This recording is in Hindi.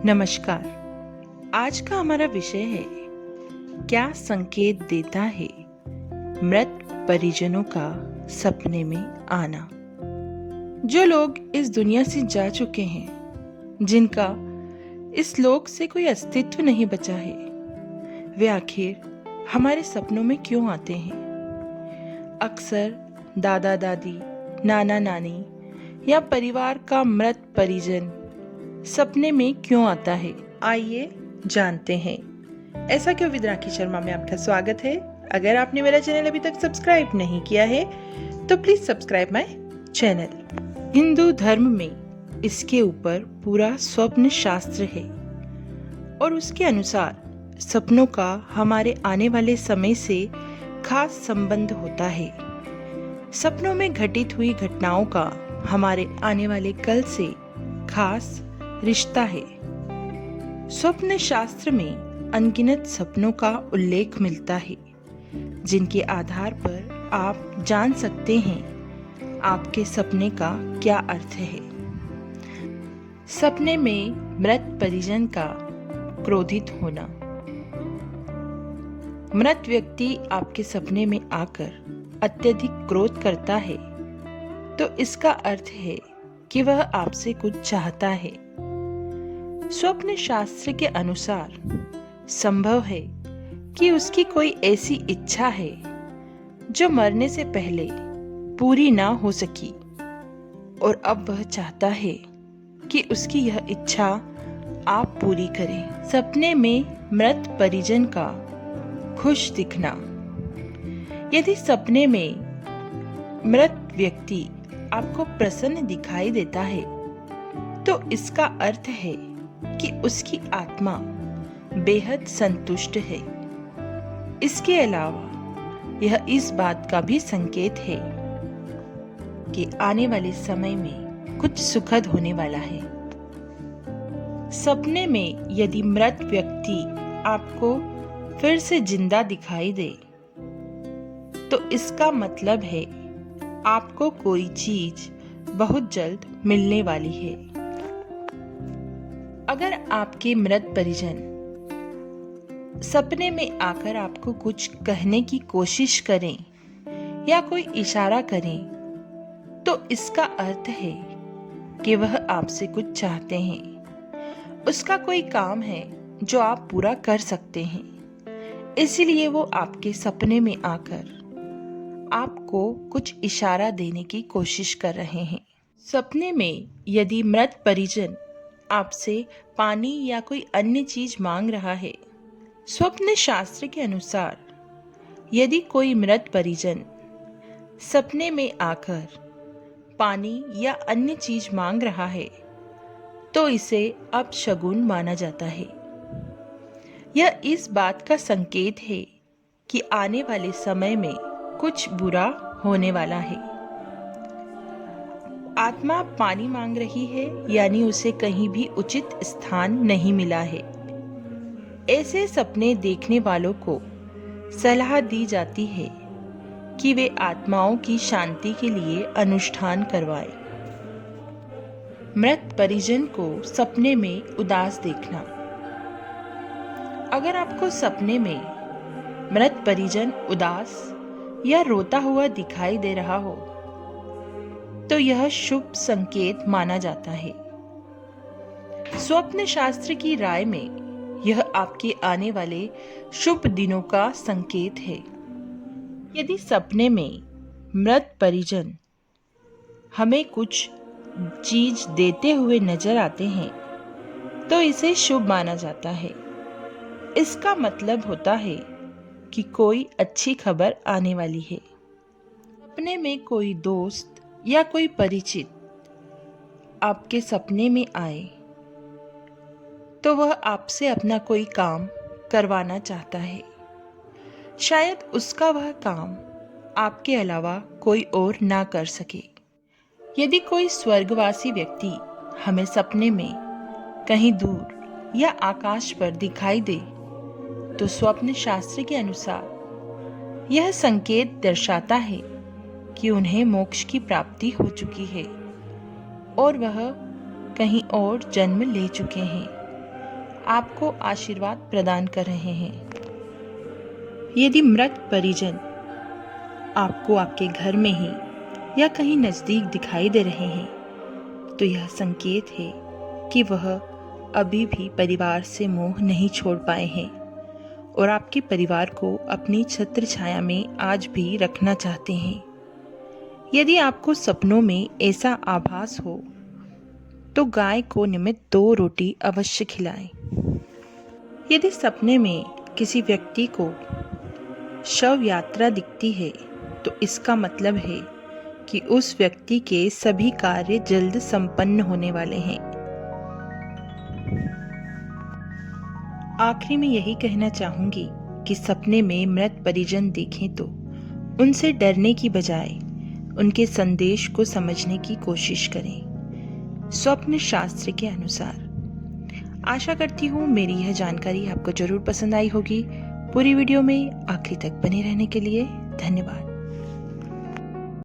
नमस्कार। आज का हमारा विषय है, क्या संकेत देता है मृत परिजनों का सपने में आना। जो लोग इस दुनिया से जा चुके हैं, जिनका इस लोक से कोई अस्तित्व नहीं बचा है, वे आखिर हमारे सपनों में क्यों आते हैं? अक्सर दादा दादी, नाना नानी या परिवार का मृत परिजन सपने में क्यों आता है? आइए जानते हैं। ऐसा क्यों विद राखी शर्मा में आपका स्वागत है। अगर आपने मेरा चैनल अभी तक सब्सक्राइब नहीं किया है तो please subscribe my channel. Hindu धर्म में इसके ऊपर पूरा स्वप्न शास्त्र है और उसके अनुसार सपनों का हमारे आने वाले समय से खास संबंध होता है। सपनों में घटित हुई घटनाओं का हमारे आने वाले कल से खास रिश्ता है। स्वप्न शास्त्र में अनगिनत सपनों का उल्लेख मिलता है, जिनके आधार पर आप जान सकते हैं आपके सपने का क्या अर्थ है। सपने में मृत परिजन का क्रोधित होना। मृत व्यक्ति आपके सपने में आकर अत्यधिक क्रोध करता है तो इसका अर्थ है कि वह आपसे कुछ चाहता है। स्वप्न शास्त्र के अनुसार संभव है कि उसकी कोई ऐसी इच्छा है जो मरने से पहले पूरी ना हो सकी और अब वह चाहता है कि उसकी यह इच्छा आप पूरी करें। सपने में मृत परिजन का खुश दिखना। यदि सपने में मृत व्यक्ति आपको प्रसन्न दिखाई देता है तो इसका अर्थ है कि उसकी आत्मा बेहद संतुष्ट है। इसके अलावा यह इस बात का भी संकेत है कि आने वाले समय में कुछ सुखद होने वाला है। सपने में यदि मृत व्यक्ति आपको फिर से जिंदा दिखाई दे तो इसका मतलब है आपको कोई चीज बहुत जल्द मिलने वाली है। अगर आपके मृत परिजन सपने में आकर आपको कुछ कहने की कोशिश करें या कोई इशारा करें तो इसका अर्थ है कि वह आपसे कुछ चाहते हैं। उसका कोई काम है जो आप पूरा कर सकते हैं, इसलिए वो आपके सपने में आकर आपको कुछ इशारा देने की कोशिश कर रहे हैं। सपने में यदि मृत परिजन आपसे पानी या कोई अन्य चीज मांग रहा है, स्वप्न शास्त्र के अनुसार यदि कोई मृत परिजन सपने में आकर पानी या अन्य चीज मांग रहा है तो इसे अपशगुन माना जाता है। यह इस बात का संकेत है कि आने वाले समय में कुछ बुरा होने वाला है। आत्मा पानी मांग रही है, यानी उसे कहीं भी उचित स्थान नहीं मिला है। ऐसे सपने देखने वालों को सलाह दी जाती है कि वे आत्माओं की शांति के लिए अनुष्ठान करवाएं। मृत परिजन को सपने में उदास देखना। अगर आपको सपने में मृत परिजन उदास या रोता हुआ दिखाई दे रहा हो तो यह शुभ संकेत माना जाता है। स्वप्न शास्त्र की राय में यह आपके आने वाले शुभ दिनों का संकेत है। यदि सपने में मृत परिजन हमें कुछ चीज देते हुए नजर आते हैं तो इसे शुभ माना जाता है। इसका मतलब होता है कि कोई अच्छी खबर आने वाली है। सपने में कोई दोस्त या कोई परिचित आपके सपने में आए तो वह आपसे अपना कोई काम करवाना चाहता है। शायद उसका वह काम आपके अलावा कोई और ना कर सके। यदि कोई स्वर्गवासी व्यक्ति हमें सपने में कहीं दूर या आकाश पर दिखाई दे तो स्वप्न शास्त्र के अनुसार यह संकेत दर्शाता है कि उन्हें मोक्ष की प्राप्ति हो चुकी है और वह कहीं और जन्म ले चुके हैं। आपको आशीर्वाद प्रदान कर रहे हैं। यदि मृत परिजन आपको आपके घर में ही या कहीं नज़दीक दिखाई दे रहे हैं, तो यह संकेत है कि वह अभी भी परिवार से मोह नहीं छोड़ पाए हैं और आपके परिवार को अपनी छत्र छाया में आज भी रखना चाहते हैं। यदि आपको सपनों में ऐसा आभास हो तो गाय को नियमित 2 रोटी अवश्य खिलाएं। यदि सपने में किसी व्यक्ति को शव यात्रा दिखती है तो इसका मतलब है कि उस व्यक्ति के सभी कार्य जल्द संपन्न होने वाले हैं। आखिरी में यही कहना चाहूंगी कि सपने में मृत परिजन देखें तो उनसे डरने की बजाय उनके संदेश को समझने की कोशिश करें, स्वप्न शास्त्र के अनुसार। आशा करती हूँ मेरी यह जानकारी आपको जरूर पसंद आई होगी। पूरी वीडियो में आखिरी तक बने रहने के लिए धन्यवाद।